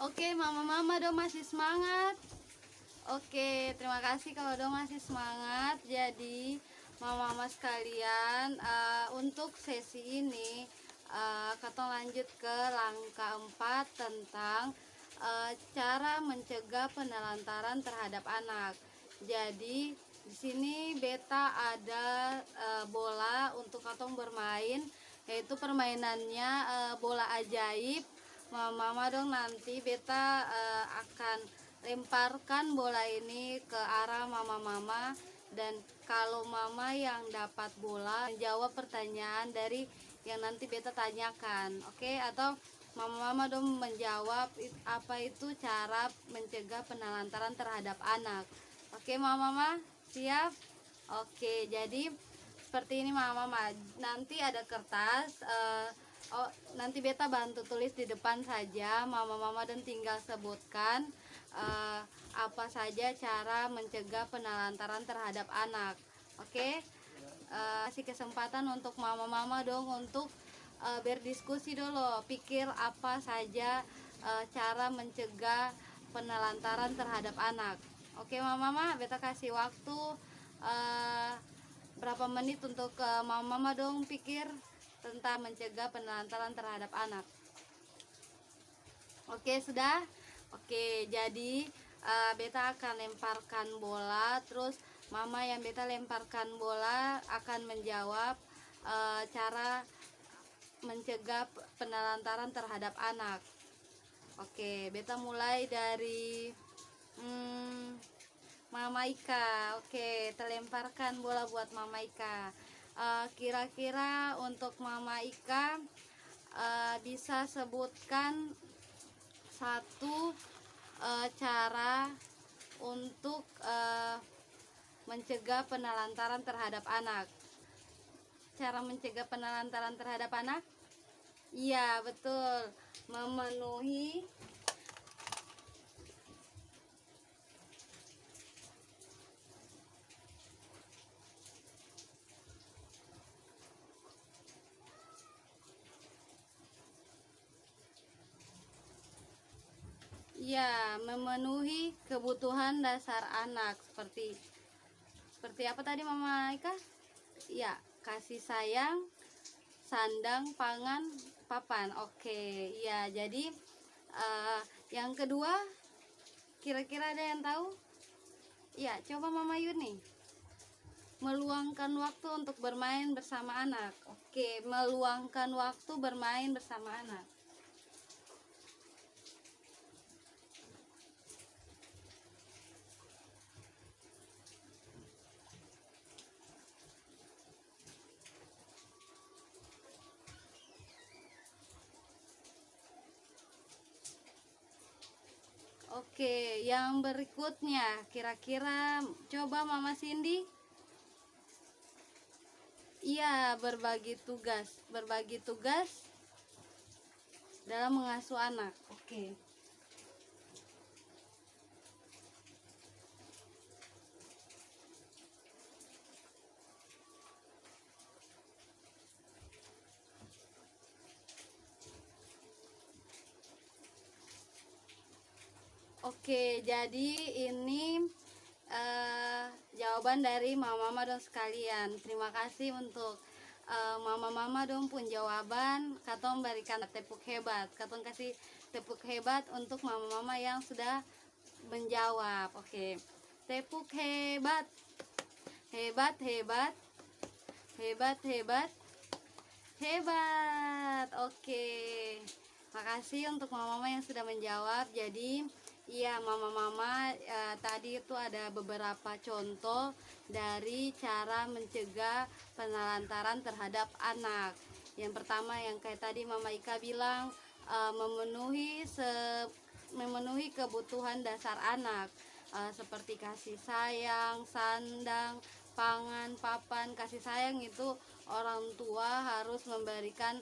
Oke, mama-mama dong masih semangat. Oke, terima kasih kalau dong masih semangat. Jadi, mama-mama sekalian, untuk sesi ini kita lanjut ke langkah 4 tentang cara mencegah penelantaran terhadap anak. Jadi, di sini beta ada bola untuk katong bermain, yaitu permainannya bola ajaib. Mama dong, nanti beta akan lemparkan bola ini ke arah mama dan kalau mama yang dapat bola menjawab pertanyaan dari yang nanti beta tanyakan, oke? Atau mama dong menjawab apa itu cara mencegah penelantaran terhadap anak. Oke, mama siap? Oke, jadi seperti ini mama. Nanti ada kertas, nanti beta bantu tulis di depan saja, mama dan tinggal sebutkan apa saja cara mencegah penelantaran terhadap anak. Oke, kasih kesempatan untuk mama dong untuk berdiskusi dulu, pikir apa saja cara mencegah penelantaran terhadap anak. Oke mama, beta kasih waktu berapa menit untuk mama dong pikir tentang mencegah penelantaran terhadap anak. Oke, sudah? Oke, jadi beta akan lemparkan bola, terus mama yang beta lemparkan bola akan menjawab cara mencegah penelantaran terhadap anak. Oke, beta mulai dari Mama Ika. Oke, terlemparkan bola buat Mama Ika. Kira-kira untuk Mama Ika bisa sebutkan satu cara untuk mencegah penelantaran terhadap anak. Cara mencegah penelantaran terhadap anak? Iya, betul. Memenuhi memenuhi kebutuhan dasar anak seperti apa tadi Mama Ika? Ya, kasih sayang, sandang, pangan, papan. Oke, ya. Jadi yang kedua, kira-kira ada yang tahu? Ya, coba Mama Yuni. Meluangkan waktu untuk bermain bersama anak. Oke, meluangkan waktu bermain bersama anak. Oke, yang berikutnya kira-kira coba Mama Cindy. Iya, berbagi tugas dalam mengasuh anak. Oke. Oke, jadi ini jawaban dari mama dong sekalian. Terima kasih untuk mama dong pun jawaban. Katong berikan tepuk hebat. Katong kasih tepuk hebat untuk mama yang sudah menjawab. Oke, tepuk hebat, hebat, hebat, hebat, hebat, hebat. Oke, makasih untuk mama yang sudah menjawab. Jadi iya mama tadi itu ada beberapa contoh dari cara mencegah penelantaran terhadap anak. Yang pertama yang kayak tadi Mama Ika bilang, memenuhi kebutuhan dasar anak, seperti kasih sayang, sandang, pangan, papan. Kasih sayang itu orang tua harus memberikan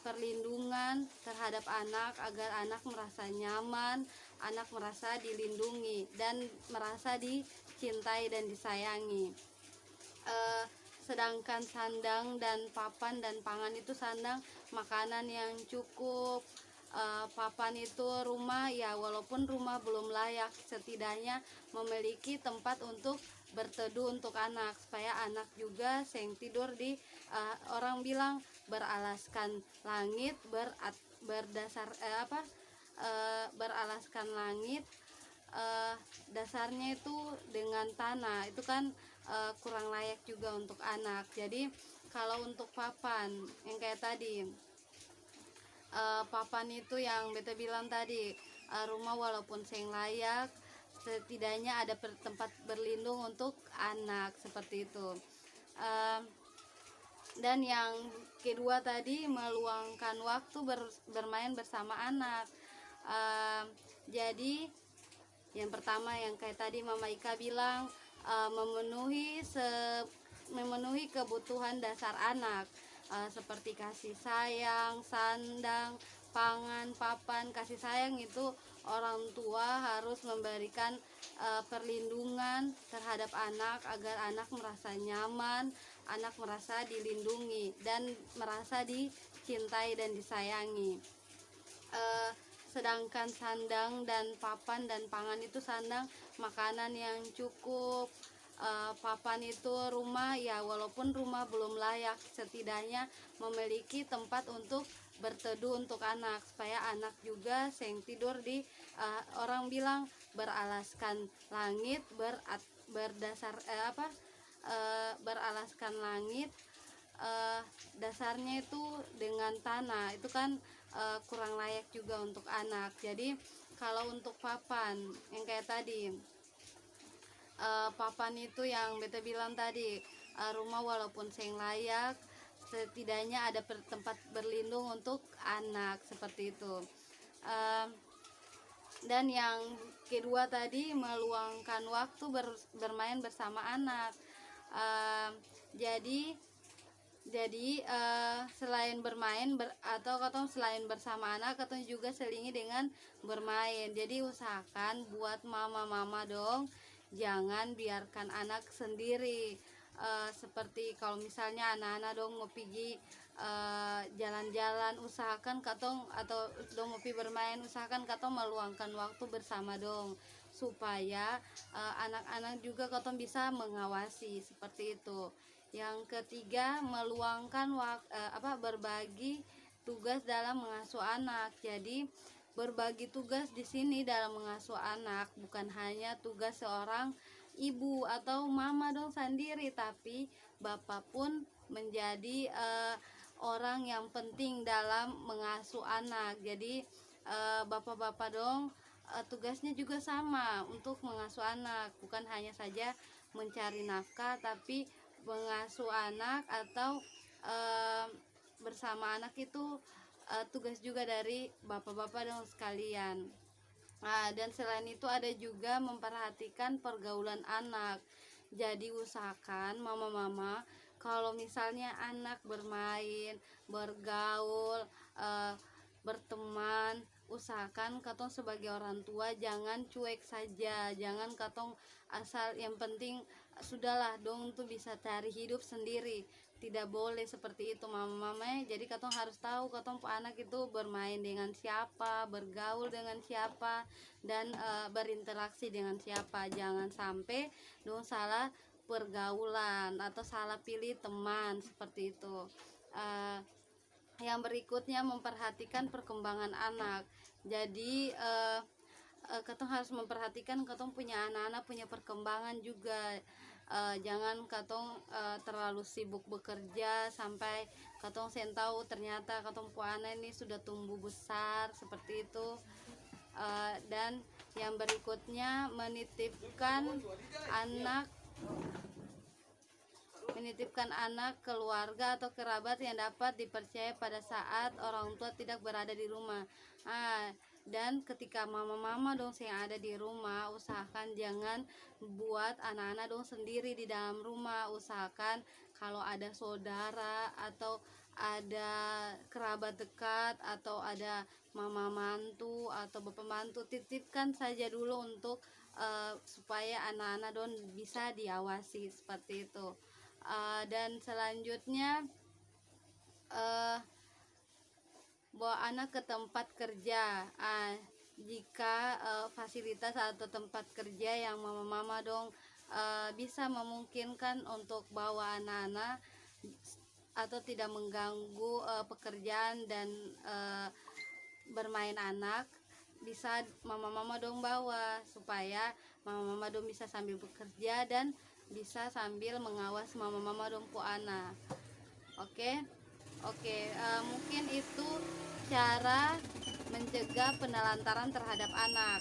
perlindungan terhadap anak agar anak merasa nyaman, anak merasa dilindungi dan merasa dicintai dan disayangi. Sedangkan sandang dan papan dan pangan itu, sandang makanan yang cukup, papan itu rumah, ya walaupun rumah belum layak, setidaknya memiliki tempat untuk berteduh untuk anak, supaya anak juga seng tidur di orang bilang beralaskan langit, berdasar beralaskan langit, dasarnya itu dengan tanah, itu kan kurang layak juga untuk anak. Jadi kalau untuk papan yang kayak tadi, papan itu yang beta bilang tadi, rumah walaupun seng layak, setidaknya ada tempat berlindung untuk anak, seperti itu. Dan yang kedua tadi, meluangkan waktu bermain bersama anak. Jadi yang pertama yang kayak tadi Mama Ika bilang, memenuhi kebutuhan dasar anak, seperti kasih sayang, sandang, pangan, papan. Kasih sayang itu orang tua harus memberikan perlindungan terhadap anak agar anak merasa nyaman, anak merasa dilindungi dan merasa dicintai dan disayangi. Sedangkan sandang dan papan dan pangan itu, sandang makanan yang cukup, papan itu rumah, ya walaupun rumah belum layak, setidaknya memiliki tempat untuk berteduh untuk anak, supaya anak juga seng tidur di orang bilang beralaskan langit, beralaskan langit, dasarnya itu dengan tanah, itu kan kurang layak juga untuk anak. Jadi kalau untuk papan yang kayak tadi, papan itu yang beta bilang tadi, rumah walaupun seng layak, setidaknya ada tempat berlindung untuk anak, seperti itu. Dan yang kedua tadi, meluangkan waktu bermain bersama anak. Jadi selain bermain atau katong selain bersama anak, katong juga selingi dengan bermain. Jadi usahakan buat mama-mama dong, jangan biarkan anak sendiri. Seperti kalau misalnya anak-anak dong mau pergi jalan-jalan, usahakan katong, atau dong mau pergi bermain, usahakan katong meluangkan waktu bersama dong, supaya anak-anak juga katong bisa mengawasi, seperti itu. Yang ketiga, meluangkan berbagi tugas dalam mengasuh anak. Jadi berbagi tugas di sini dalam mengasuh anak bukan hanya tugas seorang ibu atau mama dong sendiri, tapi bapak pun menjadi orang yang penting dalam mengasuh anak. Jadi bapak-bapak dong tugasnya juga sama untuk mengasuh anak, bukan hanya saja mencari nafkah, tapi mengasuh anak atau bersama anak itu tugas juga dari bapak-bapak dong sekalian. Dan selain itu ada juga memperhatikan pergaulan anak. Jadi usahakan mama-mama, kalau misalnya anak bermain, bergaul, berteman, usahakan katong sebagai orang tua jangan cuek saja, jangan katong asal yang penting sudahlah dong tuh bisa cari hidup sendiri. Tidak boleh seperti itu mama-mama. Jadi katong harus tahu katong anak itu bermain dengan siapa, bergaul dengan siapa, dan berinteraksi dengan siapa. Jangan sampai dong salah pergaulan atau salah pilih teman, seperti itu. Yang berikutnya, memperhatikan perkembangan anak. Jadi katong harus memperhatikan katong punya anak-anak punya perkembangan juga. Jangan katong terlalu sibuk bekerja sampai katong sen tahu ternyata katong puana ini sudah tumbuh besar, seperti itu. Dan yang berikutnya, menitipkan anak keluarga atau kerabat yang dapat dipercaya pada saat orang tua tidak berada di rumah. Dan ketika mama-mama dong yang ada di rumah, usahakan jangan buat anak-anak dong sendiri di dalam rumah. Usahakan kalau ada saudara atau ada kerabat dekat atau ada mama mantu atau bapak mantu, titipkan saja dulu untuk supaya anak-anak dong bisa diawasi, seperti itu. Dan selanjutnya bawa anak ke tempat kerja. Jika fasilitas atau tempat kerja yang mama-mama dong bisa memungkinkan untuk bawa anak-anak atau tidak mengganggu pekerjaan dan bermain anak, bisa mama-mama dong bawa, supaya mama-mama dong bisa sambil bekerja dan bisa sambil mengawas mama-mama dong pu anak. Oke. Mungkin itu cara mencegah penelantaran terhadap anak.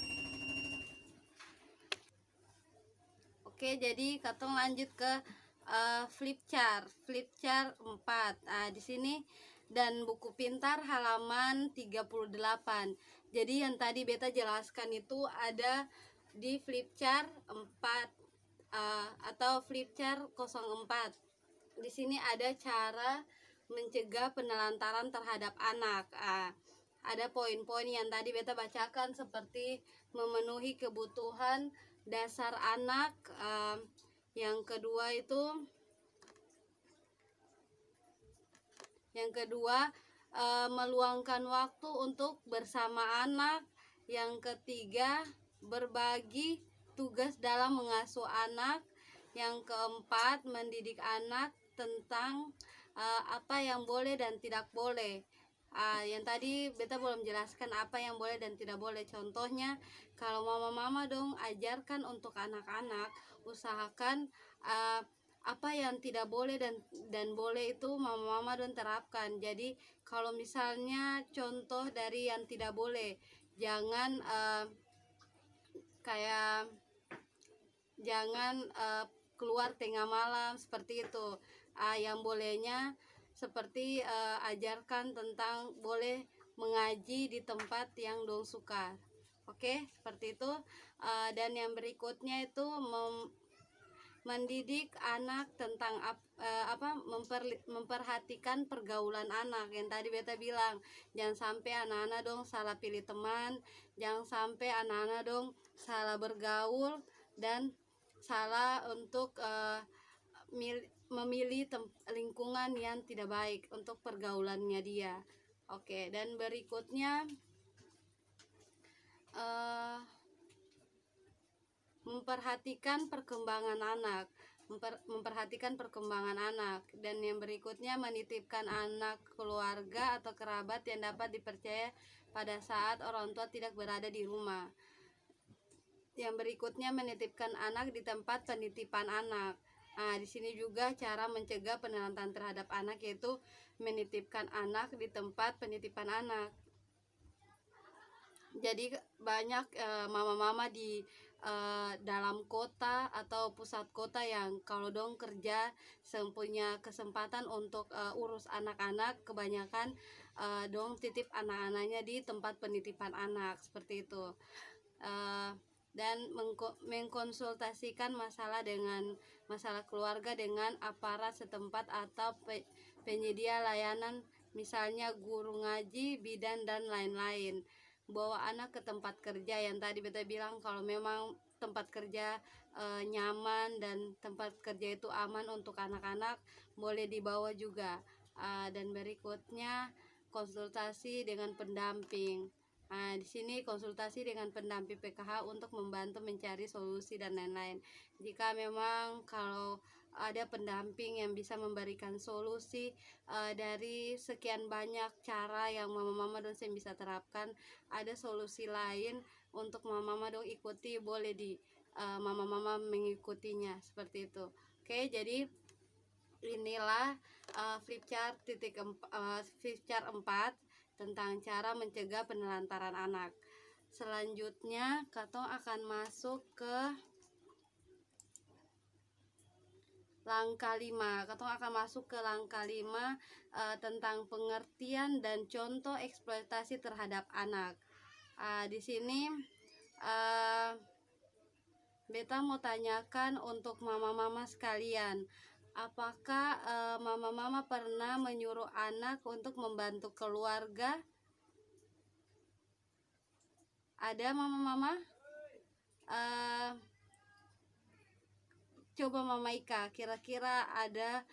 Oke, jadi katong lanjut ke flip chart 4. Di sini dan buku pintar halaman 38. Jadi yang tadi beta jelaskan itu ada di flip chart 4 atau flip chart 04. Di sini ada cara mencegah penelantaran terhadap anak. Ada poin-poin yang tadi beta bacakan, seperti memenuhi kebutuhan dasar anak. Yang kedua meluangkan waktu untuk bersama anak. Yang ketiga, berbagi tugas dalam mengasuh anak. Yang keempat, mendidik anak tentang apa yang boleh dan tidak boleh. Yang tadi beta belum jelaskan apa yang boleh dan tidak boleh. Contohnya, kalau mama-mama dong ajarkan untuk anak-anak, usahakan apa yang tidak boleh dan boleh itu mama-mama dong terapkan. Jadi kalau misalnya contoh dari yang tidak boleh, jangan keluar tengah malam seperti itu. Yang bolehnya seperti ajarkan tentang boleh mengaji di tempat yang dong suka. Oke, seperti itu. Dan yang berikutnya itu mendidik anak tentang memperhatikan pergaulan anak. Yang tadi beta bilang, jangan sampai anak-anak dong salah pilih teman, jangan sampai anak-anak dong salah bergaul dan salah untuk memilih lingkungan yang tidak baik untuk pergaulannya dia. Oke, dan berikutnya memperhatikan perkembangan anak. Dan yang berikutnya menitipkan anak keluarga atau kerabat yang dapat dipercaya pada saat orang tua tidak berada di rumah. Yang berikutnya menitipkan anak di tempat penitipan anak. Di sini juga cara mencegah penelantaran terhadap anak, yaitu menitipkan anak di tempat penitipan anak. Jadi banyak mama-mama di dalam kota atau pusat kota yang kalau dong kerja punya kesempatan untuk urus anak-anak, kebanyakan dong titip anak-anaknya di tempat penitipan anak seperti itu. Dan mengkonsultasikan masalah keluarga dengan aparat setempat atau penyedia layanan, misalnya guru ngaji, bidan dan lain-lain. Bawa anak ke tempat kerja, yang tadi beta bilang kalau memang tempat kerja nyaman dan tempat kerja itu aman untuk anak-anak, boleh dibawa juga. Dan berikutnya konsultasi dengan pendamping. Di sini konsultasi dengan pendamping PKH untuk membantu mencari solusi dan lain-lain. Jika memang kalau ada pendamping yang bisa memberikan solusi dari sekian banyak cara yang mama-mama dong bisa terapkan, ada solusi lain untuk mama-mama dong ikuti, boleh di mama-mama mengikutinya seperti itu. Oke, jadi inilah flip chart 4 tentang cara mencegah penelantaran anak. Selanjutnya katong akan masuk ke langkah 5. Langkah 5 tentang pengertian dan contoh eksploitasi terhadap anak. Di sini beta mau tanyakan untuk mama-mama sekalian, apakah mama-mama pernah menyuruh anak untuk membantu keluarga? Ada mama-mama? Coba Mama Ika, kira-kira ada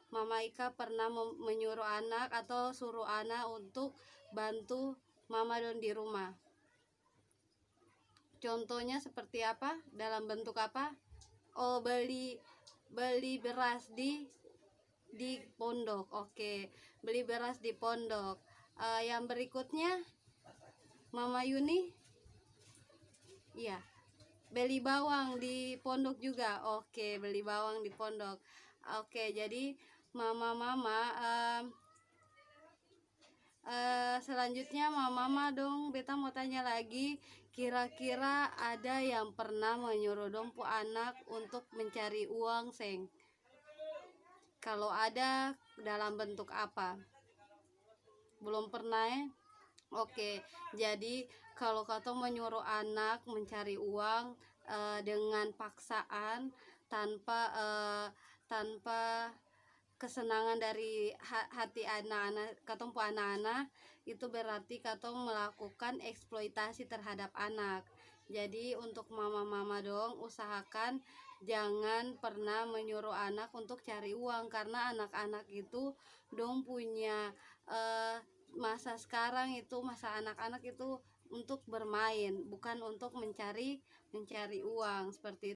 Mama Ika pernah menyuruh anak atau suruh anak untuk bantu Mama Don di rumah. Contohnya seperti apa? Dalam bentuk apa? Oh, beli beras di pondok. Oke, beli beras di pondok. Yang berikutnya Mama Yuni, iya, beli bawang di pondok juga. Oke, beli bawang di pondok. Oke, jadi mama-mama selanjutnya mama dong, beta mau tanya lagi, kira-kira ada yang pernah menyuruh dong pu anak untuk mencari uang seng? Kalau ada, dalam bentuk apa? Belum pernah ya? Oke, jadi kalau katong menyuruh anak mencari uang dengan paksaan tanpa tanpa kesenangan dari hati anak-anak, katong pu anak-anak, itu berarti katong melakukan eksploitasi terhadap anak. Jadi untuk mama-mama dong, usahakan jangan pernah menyuruh anak untuk cari uang, karena anak-anak itu dong punya masa sekarang itu, masa anak-anak itu untuk bermain, bukan untuk mencari uang seperti itu.